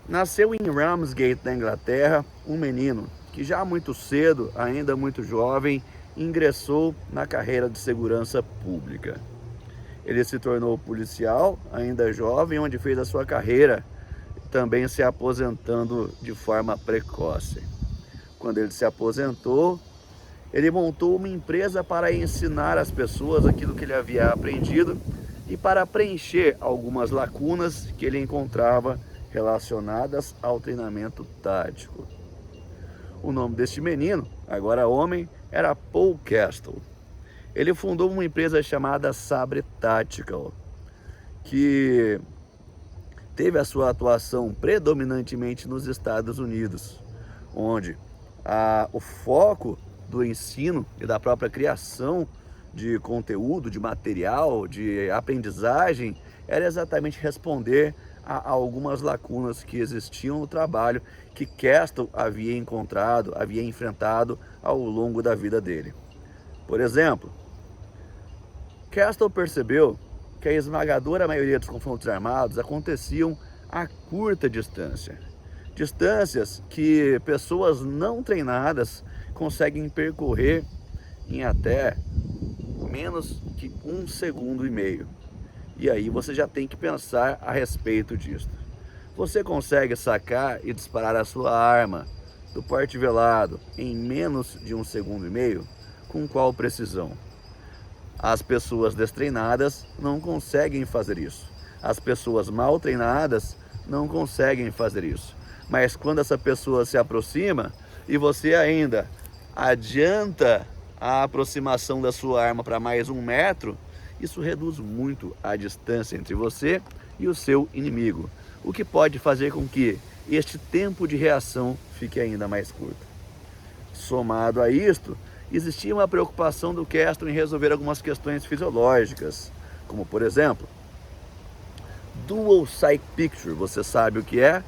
Nasceu em Ramsgate, na Inglaterra, um menino que já muito cedo, ainda muito jovem, ingressou na carreira de segurança pública. Ele se tornou policial, ainda jovem, onde fez a sua carreira, também se aposentando de forma precoce. Quando ele se aposentou, ele montou uma empresa para ensinar às pessoas aquilo que ele havia aprendido e para preencher algumas lacunas que ele encontrava relacionadas ao treinamento tático. O nome deste menino, agora homem, era Paul Castle. Ele fundou uma empresa chamada Sabre Tactical, que teve a sua atuação predominantemente nos Estados Unidos, onde o foco do ensino e da própria criação de conteúdo, de material, de aprendizagem, era exatamente responder a algumas lacunas que existiam no trabalho que Castle havia encontrado, havia enfrentado ao longo da vida dele. Por exemplo, Castle percebeu que a esmagadora maioria dos confrontos armados aconteciam a curta distância. Distâncias que pessoas não treinadas conseguem percorrer em até menos que 1,5 segundos. E aí você já tem que pensar a respeito disso. Você consegue sacar e disparar a sua arma do porte velado em menos de 1,5 segundos? Com qual precisão? As pessoas destreinadas não conseguem fazer isso. As pessoas mal treinadas não conseguem fazer isso. Mas quando essa pessoa se aproxima e você ainda adianta a aproximação da sua arma para mais 1 metro, isso reduz muito a distância entre você e o seu inimigo, o que pode fazer com que este tempo de reação fique ainda mais curto. Somado a isto, existia uma preocupação do Castle em resolver algumas questões fisiológicas, como por exemplo, Dual Sight Picture. Você sabe o que é?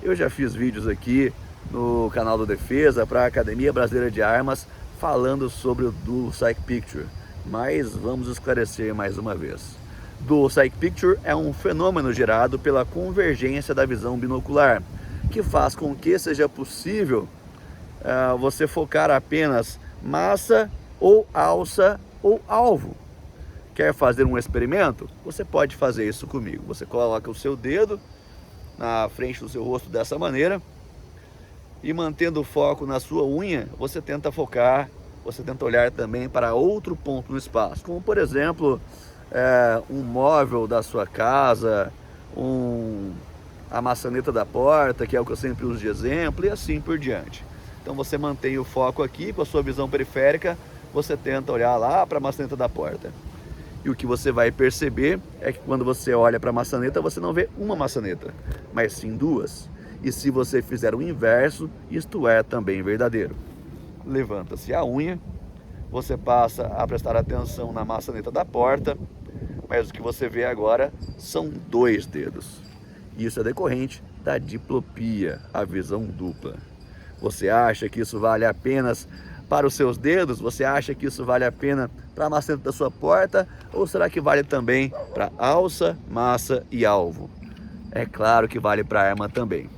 Eu já fiz vídeos aqui no canal do Defesa para a Academia Brasileira de Armas falando sobre o Dual Sight Picture, mas vamos esclarecer mais uma vez. Dual Sight Picture é um fenômeno gerado pela convergência da visão binocular, que faz com que seja possível você focar apenas massa ou alça ou alvo. Quer fazer um experimento? Você pode fazer isso comigo. Você coloca o seu dedo na frente do seu rosto dessa maneira e, mantendo o foco na sua unha, você tenta focar, você tenta olhar também para outro ponto no espaço, como por exemplo um móvel da sua casa, a maçaneta da porta, que é o que eu sempre uso de exemplo, e assim por diante. Então você mantém o foco aqui com a sua visão periférica, você tenta olhar lá para a maçaneta da porta. E o que você vai perceber é que quando você olha para a maçaneta, você não vê uma maçaneta, mas sim 2. E se você fizer o inverso, isto é também verdadeiro. Levanta-se a unha, você passa a prestar atenção na maçaneta da porta, mas o que você vê agora são 2 dedos. Isso é decorrente da diplopia, a visão dupla. Você acha que isso vale apenas para os seus dedos? Você acha que isso vale a pena para a maçaneta da sua porta? Ou será que vale também para alça, massa e alvo? É claro que vale para a arma também.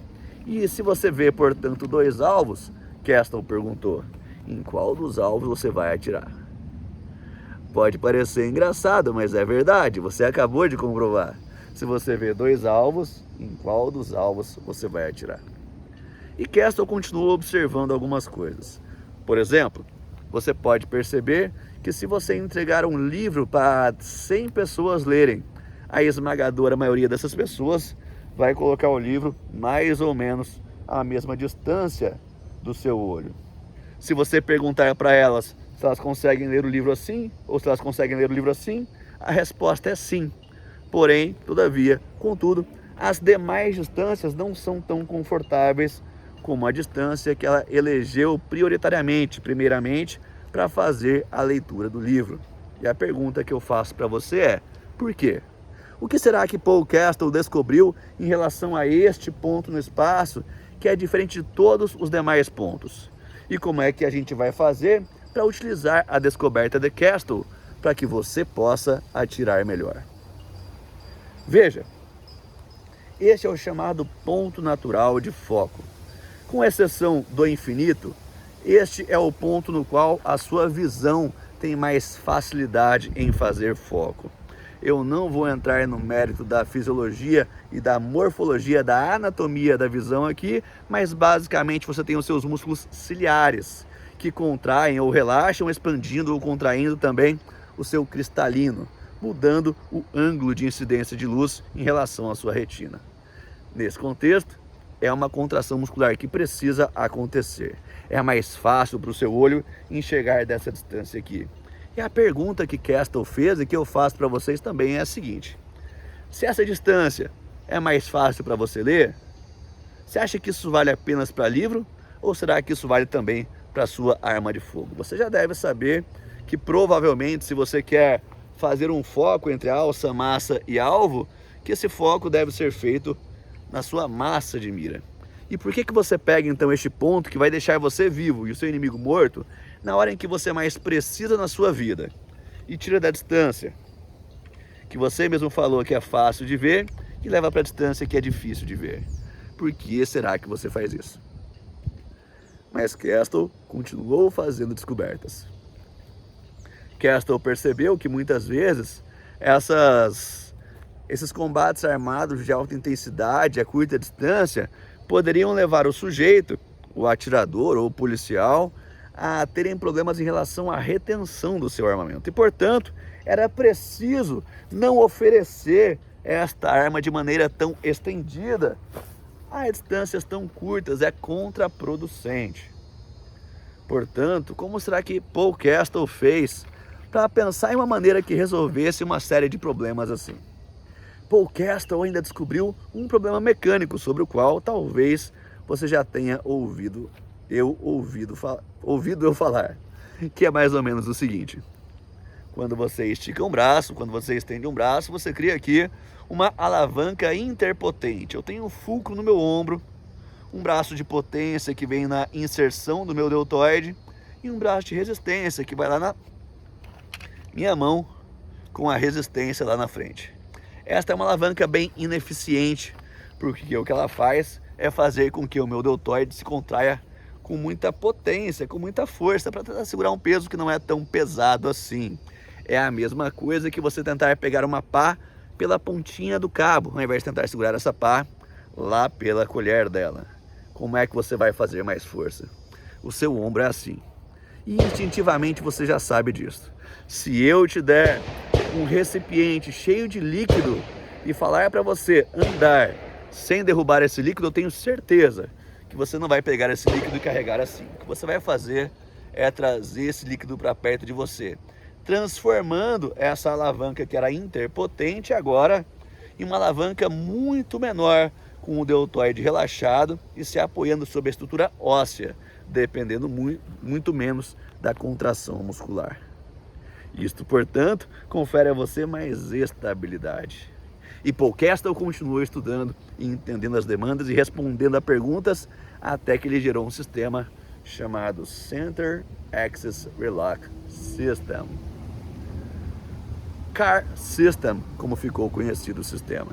E se você vê, portanto, 2 alvos, Castle perguntou, em qual dos alvos você vai atirar? Pode parecer engraçado, mas é verdade, você acabou de comprovar. Se você vê 2 alvos, em qual dos alvos você vai atirar? E Castle continuou observando algumas coisas. Por exemplo, você pode perceber que se você entregar um livro para 100 pessoas lerem, a esmagadora maioria dessas pessoas vai colocar o livro mais ou menos à mesma distância do seu olho. Se você perguntar para elas se elas conseguem ler o livro assim, ou se elas conseguem ler o livro assim, a resposta é sim. Porém, todavia, contudo, as demais distâncias não são tão confortáveis como a distância que ela elegeu primeiramente, para fazer a leitura do livro. E a pergunta que eu faço para você é, por quê? O que será que Paul Castle descobriu em relação a este ponto no espaço que é diferente de todos os demais pontos? E como é que a gente vai fazer para utilizar a descoberta de Castle para que você possa atirar melhor? Veja, Este é o chamado ponto natural de foco. Com exceção do infinito, este é o ponto no qual a sua visão tem mais facilidade em fazer foco. Eu não vou entrar no mérito da fisiologia e da morfologia, da anatomia da visão aqui, mas basicamente você tem os seus músculos ciliares, que contraem ou relaxam, expandindo ou contraindo também o seu cristalino, mudando o ângulo de incidência de luz em relação à sua retina. Nesse contexto, é uma contração muscular que precisa acontecer. É mais fácil para o seu olho enxergar dessa distância aqui. E a pergunta que Castle fez e que eu faço para vocês também é a seguinte: se essa distância é mais fácil para você ler, você acha que isso vale apenas para livro ou será que isso vale também para sua arma de fogo? Você já deve saber que provavelmente, se você quer fazer um foco entre alça, massa e alvo, que esse foco deve ser feito na sua massa de mira. E por que você pega então este ponto que vai deixar você vivo e o seu inimigo morto na hora em que você mais precisa na sua vida e tira da distância que você mesmo falou que é fácil de ver e leva para a distância que é difícil de ver? Por que será que você faz isso? Mas Castle continuou fazendo descobertas. Castle percebeu que muitas vezes esses combates armados de alta intensidade a curta distância poderiam levar o sujeito, o atirador ou o policial, a terem problemas em relação à retenção do seu armamento. E, portanto, era preciso não oferecer esta arma de maneira tão estendida a distâncias tão curtas. É contraproducente. Portanto, como será que Paul Castle fez para pensar em uma maneira que resolvesse uma série de problemas assim? Paul Castle ainda descobriu um problema mecânico sobre o qual talvez você já tenha ouvido eu falar, que é mais ou menos o seguinte: quando você estica um braço, quando você estende um braço, você cria aqui uma alavanca interpotente. Eu tenho um fulcro no meu ombro, um braço de potência que vem na inserção do meu deltoide e um braço de resistência que vai lá na minha mão com a resistência lá na frente. Esta é uma alavanca bem ineficiente, porque o que ela faz é fazer com que o meu deltoide se contraia com muita potência, com muita força, para tentar segurar um peso que não é tão pesado assim. É a mesma coisa que você tentar pegar uma pá pela pontinha do cabo, ao invés de tentar segurar essa pá lá pela colher dela. Como é que você vai fazer mais força? O seu ombro é assim. E instintivamente você já sabe disso. Se eu te der um recipiente cheio de líquido e falar para você andar sem derrubar esse líquido, eu tenho certeza que você não vai pegar esse líquido e carregar assim. O que você vai fazer é trazer esse líquido para perto de você, transformando essa alavanca que era interpotente agora em uma alavanca muito menor, com o deltoide relaxado e se apoiando sobre a estrutura óssea, dependendo muito menos da contração muscular. Isto, portanto, confere a você mais estabilidade. E Paul Castle continuou estudando e entendendo as demandas e respondendo a perguntas até que ele gerou um sistema chamado Center Axis Relax System. CAR System, como ficou conhecido o sistema.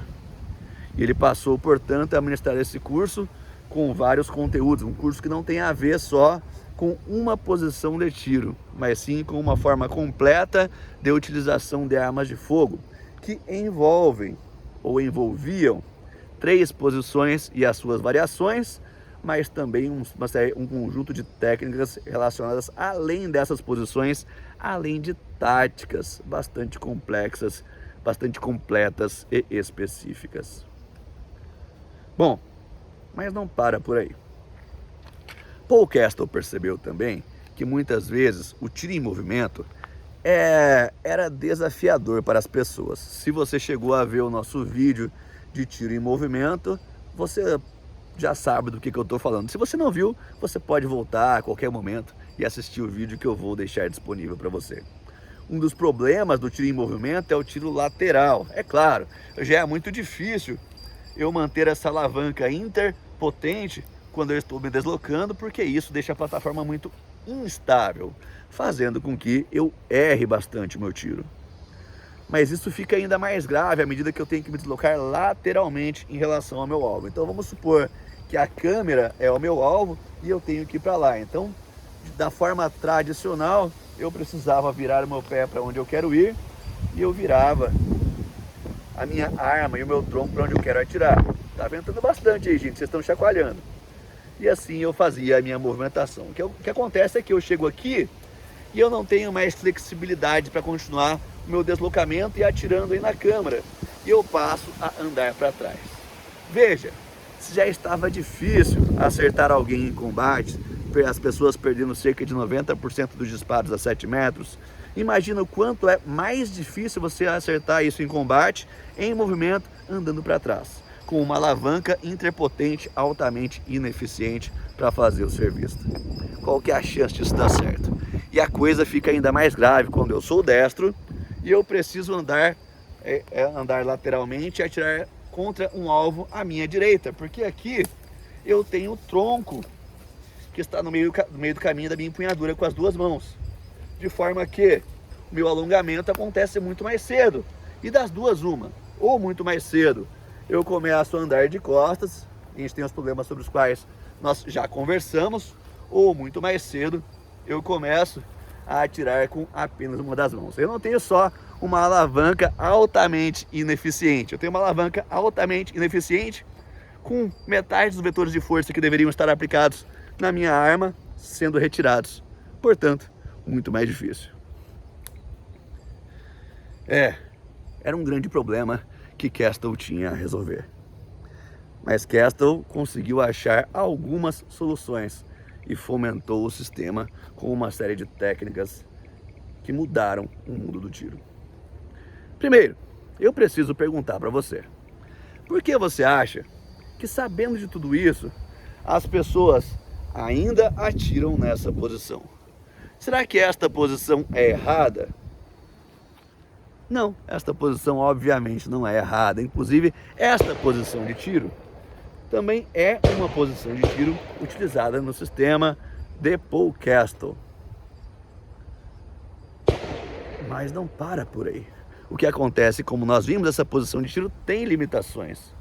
E ele passou, portanto, a ministrar esse curso com vários conteúdos, um curso que não tem a ver só com uma posição de tiro, mas sim com uma forma completa de utilização de armas de fogo, que envolvem ou envolviam 3 posições e as suas variações, mas também um conjunto de técnicas relacionadas além dessas posições, além de táticas bastante complexas, bastante completas e específicas. Bom, mas não para por aí. Paul Castle percebeu também que muitas vezes o tiro em movimento era desafiador para as pessoas. Se você chegou a ver o nosso vídeo de tiro em movimento, você já sabe do que eu estou falando. Se você não viu, você pode voltar a qualquer momento e assistir o vídeo que eu vou deixar disponível para você. Um dos problemas do tiro em movimento é o tiro lateral. É claro, já é muito difícil eu manter essa alavanca interpotente quando eu estou me deslocando, porque isso deixa a plataforma muito instável, fazendo com que eu erre bastante o meu tiro. Mas isso fica ainda mais grave à medida que eu tenho que me deslocar lateralmente em relação ao meu alvo. Então vamos supor que a câmera é o meu alvo e eu tenho que ir para lá. Então, da forma tradicional, eu precisava virar o meu pé para onde eu quero ir e eu virava a minha arma e o meu tronco para onde eu quero atirar. Tá ventando bastante aí, gente, vocês estão chacoalhando. E assim eu fazia a minha movimentação. O que acontece é que eu chego aqui e eu não tenho mais flexibilidade para continuar o meu deslocamento e atirando aí na câmera. E eu passo a andar para trás. Veja, se já estava difícil acertar alguém em combate, as pessoas perdendo cerca de 90% dos disparos a 7 metros, imagina o quanto é mais difícil você acertar isso em combate, em movimento, andando para trás, com uma alavanca interpotente altamente ineficiente para fazer o serviço. Qual que é a chance disso dar certo? E a coisa fica ainda mais grave quando eu sou destro e eu preciso andar lateralmente e atirar contra um alvo à minha direita, porque aqui eu tenho o tronco que está no meio do caminho da minha empunhadura com as duas mãos, de forma que o meu alongamento acontece muito mais cedo. E das duas, uma, ou muito mais cedo eu começo a andar de costas, a gente tem os problemas sobre os quais nós já conversamos, ou muito mais cedo eu começo a atirar com apenas uma das mãos. Eu não tenho só uma alavanca altamente ineficiente, eu tenho uma alavanca altamente ineficiente com metade dos vetores de força que deveriam estar aplicados na minha arma sendo retirados. Portanto, muito mais difícil. Era um grande problema que Castle tinha a resolver. Mas Castle conseguiu achar algumas soluções e fomentou o sistema com uma série de técnicas que mudaram o mundo do tiro. Primeiro, eu preciso perguntar para você: por que você acha que, sabendo de tudo isso, as pessoas ainda atiram nessa posição? Será que esta posição é errada? Não, esta posição obviamente não é errada. Inclusive, esta posição de tiro também é uma posição de tiro utilizada no sistema de Paul Castle. Mas não para por aí. O que acontece, como nós vimos, essa posição de tiro tem limitações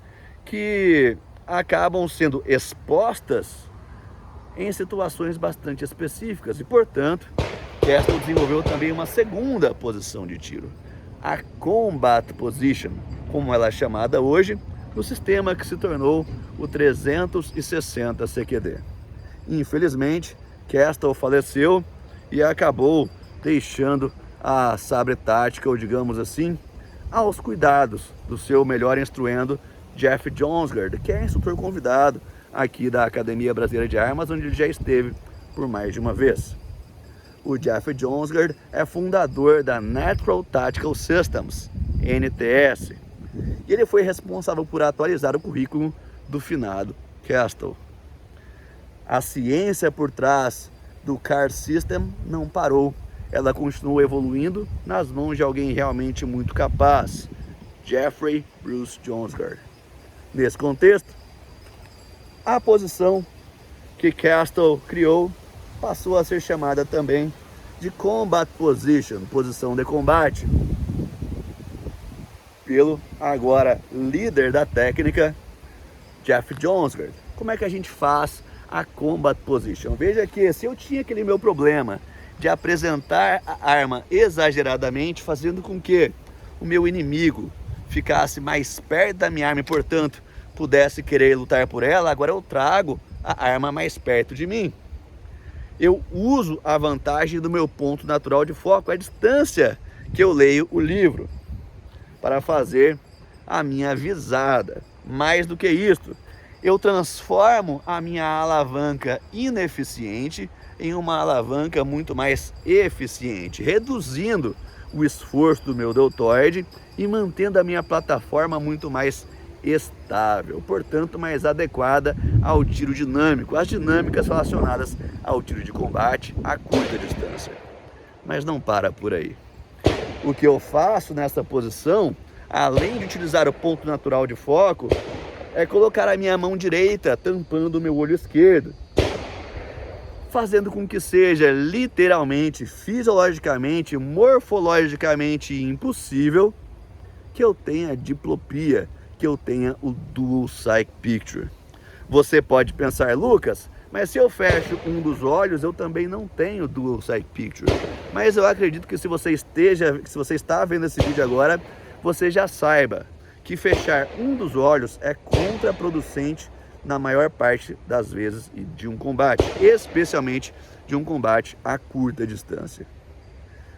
que acabam sendo expostas em situações bastante específicas e, portanto, Castle desenvolveu também uma segunda posição de tiro, a Combat Position, como ela é chamada hoje, no sistema que se tornou o 360 CQD. Infelizmente, Castle faleceu e acabou deixando a sabre tática, ou digamos assim, aos cuidados do seu melhor instruendo, Jeff Jonsgard, que é instrutor convidado aqui da Academia Brasileira de Armas, onde ele já esteve por mais de uma vez. O Jeff Jonsgard é fundador da Natural Tactical Systems, NTS, e ele foi responsável por atualizar o currículo do finado Castle. A ciência por trás do CAR System não parou, ela continuou evoluindo nas mãos de alguém realmente muito capaz, Jeffrey Bruce Jonsgard. Nesse contexto, a posição que Castle criou passou a ser chamada também de Combat Position, posição de combate, pelo agora líder da técnica, Jeff Jonsgard. Como é que a gente faz a Combat Position? Veja que se eu tinha aquele meu problema de apresentar a arma exageradamente, fazendo com que o meu inimigo ficasse mais perto da minha arma e, portanto, pudesse querer lutar por ela, agora eu trago a arma mais perto de mim. Eu uso a vantagem do meu ponto natural de foco, a distância que eu leio o livro, para fazer a minha visada. Mais do que isso, eu transformo a minha alavanca ineficiente em uma alavanca muito mais eficiente, reduzindo o esforço do meu deltoide e mantendo a minha plataforma muito mais estável, portanto mais adequada ao tiro dinâmico, às dinâmicas relacionadas ao tiro de combate a curta distância. Mas não para por aí. O que eu faço nessa posição, além de utilizar o ponto natural de foco, é colocar a minha mão direita tampando o meu olho esquerdo, fazendo com que seja literalmente, fisiologicamente, morfologicamente impossível que eu tenha diplopia, que eu tenha o Dual Cycle Picture. Você pode pensar, Lucas, mas se eu fecho um dos olhos, eu também não tenho Dual Cycle Picture. Mas eu acredito que se você está vendo esse vídeo agora, você já saiba que fechar um dos olhos é contraproducente na maior parte das vezes de um combate, especialmente de um combate a curta distância.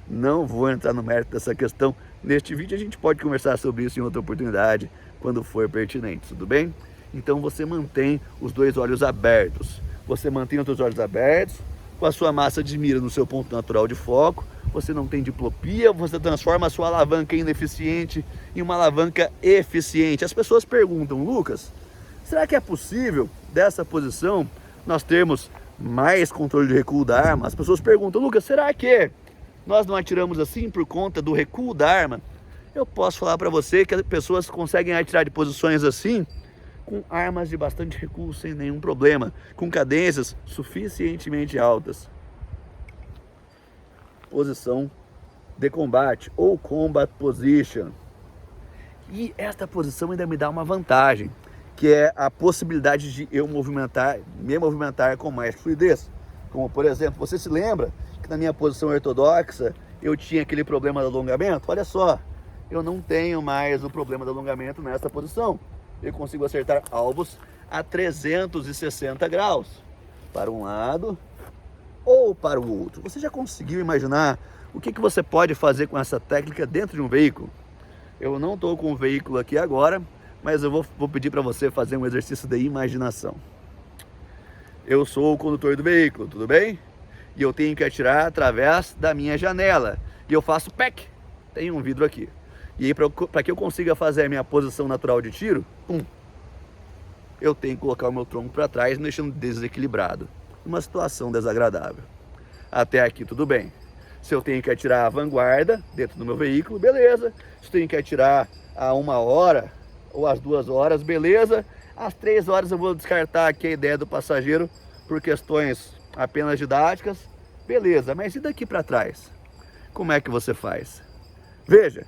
Não vou entrar no mérito dessa questão neste vídeo, a gente pode conversar sobre isso em outra oportunidade, quando for pertinente, tudo bem? Então você mantém os dois olhos abertos, você mantém os dois olhos abertos, com a sua massa de mira no seu ponto natural de foco, você não tem diplopia, você transforma a sua alavanca ineficiente em uma alavanca eficiente. As pessoas perguntam, Lucas, será que é possível, dessa posição, nós termos mais controle de recuo da arma? As pessoas perguntam, Lucas, será que nós não atiramos assim por conta do recuo da arma? Eu posso falar para você que as pessoas conseguem atirar de posições assim, com armas de bastante recuo sem nenhum problema, com cadências suficientemente altas. Posição de combate, ou combat position. E esta posição ainda me dá uma vantagem, que é a possibilidade de eu me movimentar com mais fluidez. Como, por exemplo, você se lembra que na minha posição ortodoxa eu tinha aquele problema do alongamento? Olha só, eu não tenho mais o problema do alongamento nessa posição. Eu consigo acertar alvos a 360 graus, para um lado ou para o outro. Você já conseguiu imaginar o que você pode fazer com essa técnica dentro de um veículo? Eu não estou com o veículo aqui agora, mas eu vou pedir para você fazer um exercício de imaginação. Eu sou o condutor do veículo, tudo bem? E eu tenho que atirar através da minha janela. E eu faço PEC, tem um vidro aqui. E aí, para que eu consiga fazer a minha posição natural de tiro, eu tenho que colocar o meu tronco para trás, me deixando desequilibrado. Uma situação desagradável. Até aqui tudo bem. Se eu tenho que atirar a vanguarda dentro do meu veículo, beleza. Se eu tenho que atirar a 1 hora ou às 2 horas, beleza. Às 3 horas eu vou descartar aqui a ideia do passageiro por questões apenas didáticas, beleza. Mas e daqui para trás? Como é que você faz? Veja,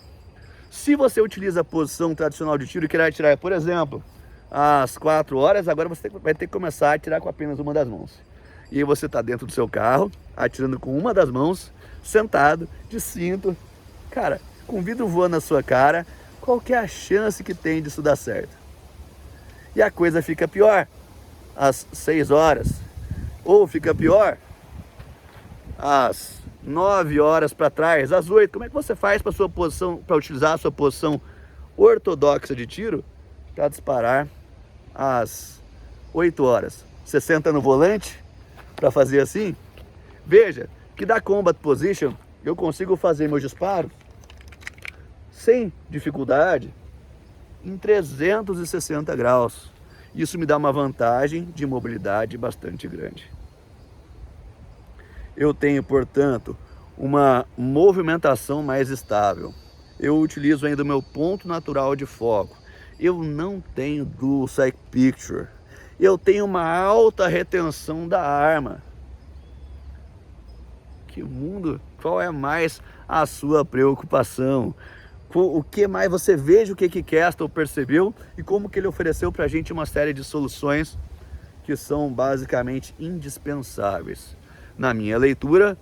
se você utiliza a posição tradicional de tiro e quer atirar, por exemplo, às 4 horas, agora você vai ter que começar a atirar com apenas uma das mãos. E aí você está dentro do seu carro, atirando com uma das mãos, sentado, de cinto, cara, com o vidro voando na sua cara, qual que é a chance que tem disso dar certo? E a coisa fica pior às 6 horas, ou fica pior às 9 horas para trás, às 8. Como é que você faz para sua posição, para utilizar a sua posição ortodoxa de tiro para disparar às 8 horas? Você senta no volante para fazer assim? Veja que da combat position eu consigo fazer meus disparos sem dificuldade em 360 graus. Isso me dá uma vantagem de mobilidade bastante grande. Eu tenho, portanto, uma movimentação mais estável. Eu utilizo ainda o meu ponto natural de foco. Eu não tenho Dual Cycle Picture. Eu tenho uma alta retenção da arma. Que mundo? Qual é mais a sua preocupação? O que mais você veja o que Kestrel percebeu e como que ele ofereceu para a gente uma série de soluções que são basicamente indispensáveis. Na minha leitura,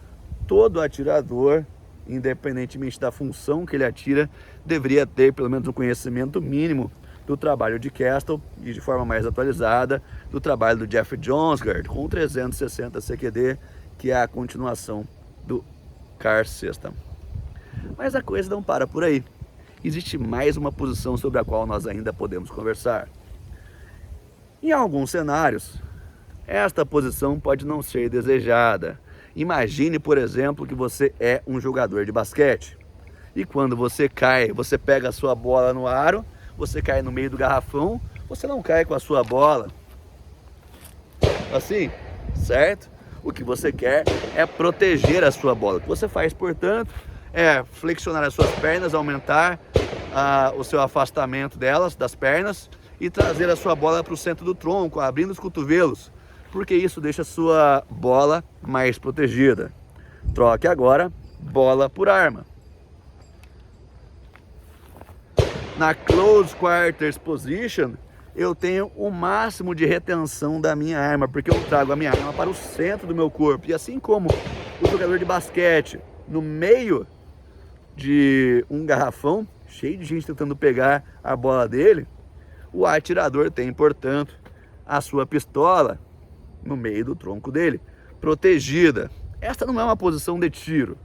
todo atirador, independentemente da função que ele atira, deveria ter pelo menos um conhecimento mínimo do trabalho de Kestrel e, de forma mais atualizada, do trabalho do Jeffrey Jonsgaard com o 360 CQD, que é a continuação do CAR System. Mas a coisa não para por aí. Existe mais uma posição sobre a qual nós ainda podemos conversar. Em alguns cenários, esta posição pode não ser desejada. Imagine, por exemplo, que você é um jogador de basquete. E quando você cai, você pega a sua bola no aro, você cai no meio do garrafão, você não cai com a sua bola assim, certo? O que você quer é proteger a sua bola. O que você faz, portanto, é flexionar as suas pernas, aumentar o seu afastamento delas, das pernas, e trazer a sua bola para o centro do tronco, abrindo os cotovelos, porque isso deixa a sua bola mais protegida. Troque agora bola por arma. Na Close Quarters Position, eu tenho o máximo de retenção da minha arma, porque eu trago a minha arma para o centro do meu corpo. E assim como o jogador de basquete, no meio de um garrafão, cheio de gente tentando pegar a bola dele, o atirador tem, portanto, a sua pistola no meio do tronco dele, protegida. Esta não é uma posição de tiro,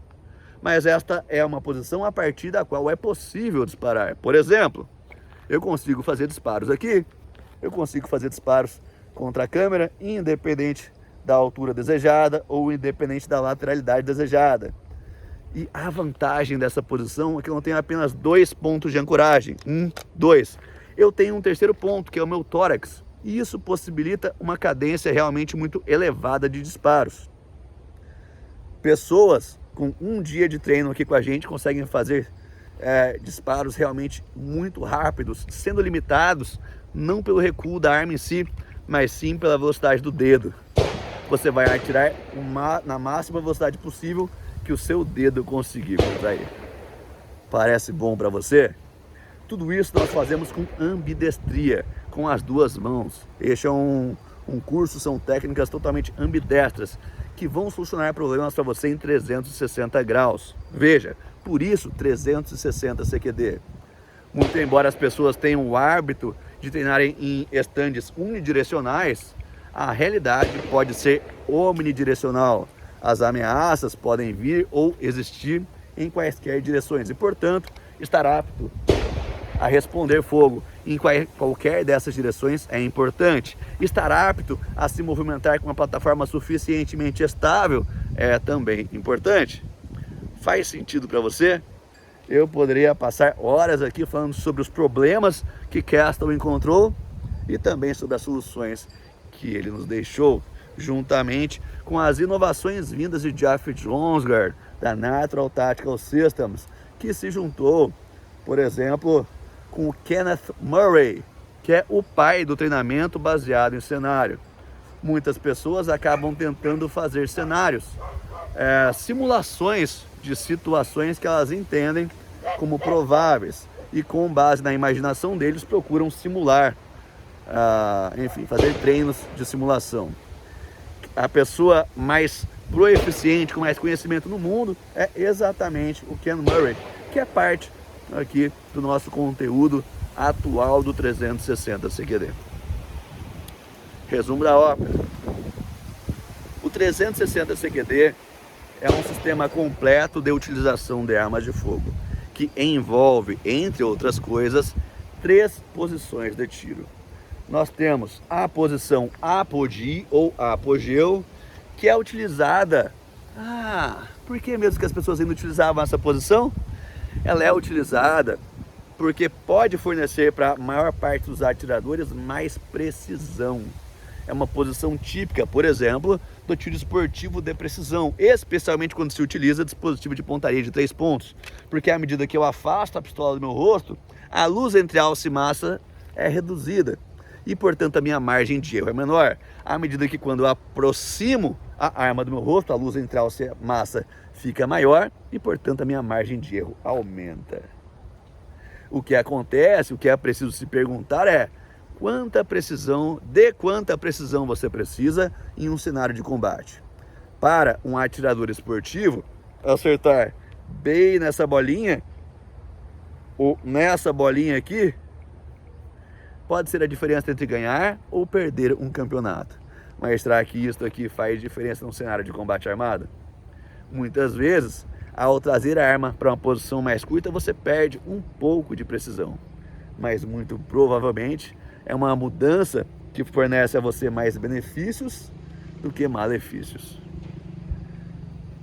mas esta é uma posição a partir da qual é possível disparar. Por exemplo, eu consigo fazer disparos aqui, eu consigo fazer disparos contra a câmera, independente da altura desejada ou independente da lateralidade desejada. E a vantagem dessa posição é que eu não tenho apenas 2 pontos de ancoragem. 2. Eu tenho um terceiro ponto, que é o meu tórax. E isso possibilita uma cadência realmente muito elevada de disparos. Pessoas com um dia de treino aqui com a gente conseguem fazer disparos realmente muito rápidos, sendo limitados não pelo recuo da arma em si, mas sim pela velocidade do dedo. Você vai atirar na máxima velocidade possível que o seu dedo conseguir contrair. Parece bom para você? Tudo isso nós fazemos com ambidestria, com as 2 mãos. Este é um curso, são técnicas totalmente ambidestras, que vão solucionar problemas para você em 360 graus. Veja, por isso 360 CQD. Muito embora as pessoas tenham o hábito de treinarem em estandes unidirecionais, a realidade pode ser omnidirecional. As ameaças podem vir ou existir em quaisquer direções e, portanto, estar apto a responder fogo em qualquer dessas direções é importante. Estar apto a se movimentar com uma plataforma suficientemente estável é também importante. Faz sentido para você? Eu poderia passar horas aqui falando sobre os problemas que Castle encontrou e também sobre as soluções que ele nos deixou, juntamente com as inovações vindas de Geoff Jonsgaard, da Natural Tactical Systems, que se juntou, por exemplo, com o Kenneth Murray, que é o pai do treinamento baseado em cenário. Muitas pessoas acabam tentando fazer cenários, simulações de situações que elas entendem como prováveis e, com base na imaginação deles, procuram simular, enfim, fazer treinos de simulação. A pessoa mais proeficiente, com mais conhecimento no mundo, é exatamente o Ken Murray, que é parte aqui do nosso conteúdo atual do 360 CQD. Resumo da ópera. O 360 CQD é um sistema completo de utilização de armas de fogo, que envolve, entre outras coisas, 3 posições de tiro. Nós temos a posição apogee ou apogeu, que é utilizada... por que mesmo que as pessoas ainda utilizavam essa posição? Ela é utilizada porque pode fornecer para a maior parte dos atiradores mais precisão. É uma posição típica, por exemplo, do tiro esportivo de precisão, especialmente quando se utiliza dispositivo de pontaria de 3 pontos, porque à medida que eu afasto a pistola do meu rosto, a luz entre alça e massa é reduzida e, portanto, a minha margem de erro é menor. À medida que, quando eu aproximo a arma do meu rosto, a luz entre alça e massa fica maior e, portanto, a minha margem de erro aumenta. O que acontece, o que é preciso se perguntar é: quanta precisão você precisa em um cenário de combate? Para um atirador esportivo, acertar bem nessa bolinha ou nessa bolinha aqui pode ser a diferença entre ganhar ou perder um campeonato. Mas será que isso aqui faz diferença num cenário de combate armado? Muitas vezes, ao trazer a arma para uma posição mais curta, você perde um pouco de precisão. Mas muito provavelmente é uma mudança que fornece a você mais benefícios do que malefícios.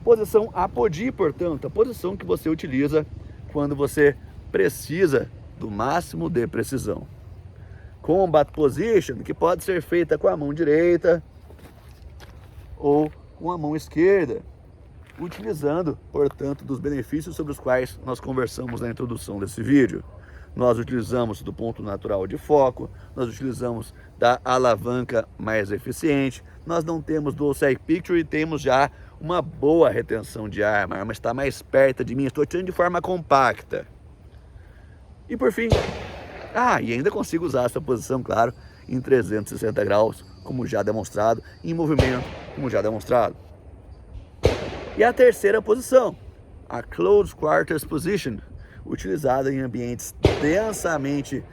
Posição apogee, portanto, a posição que você utiliza quando você precisa do máximo de precisão. Combat position, que pode ser feita com a mão direita ou com a mão esquerda, utilizando, portanto, dos benefícios sobre os quais nós conversamos na introdução desse vídeo. Nós utilizamos do ponto natural de foco, nós utilizamos da alavanca mais eficiente, nós não temos dual sight picture e temos já uma boa retenção de arma. A arma está mais perto de mim, estou tirando de forma compacta. E por fim, e ainda consigo usar essa posição, claro, em 360 graus, como já demonstrado, em movimento, como já demonstrado. E a terceira posição, a Close Quarters Position, utilizada em ambientes densamente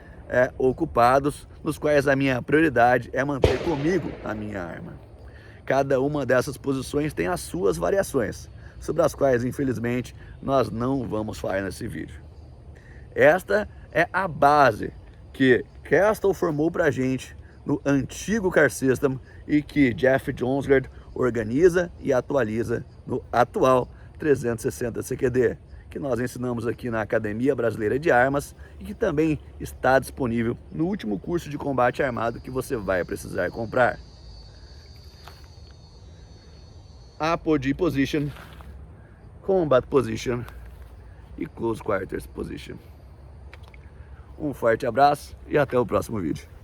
ocupados, nos quais a minha prioridade é manter comigo a minha arma. Cada uma dessas posições tem as suas variações, sobre as quais, infelizmente, nós não vamos falar nesse vídeo. Esta é a base que Castle formou para a gente no antigo Car System e que Jeff Jonsgaard organiza e atualiza no atual 360 CQD, que nós ensinamos aqui na Academia Brasileira de Armas e que também está disponível no último curso de combate armado que você vai precisar comprar. Apogee Position, Combat Position e Close Quarters Position. Um forte abraço e até o próximo vídeo.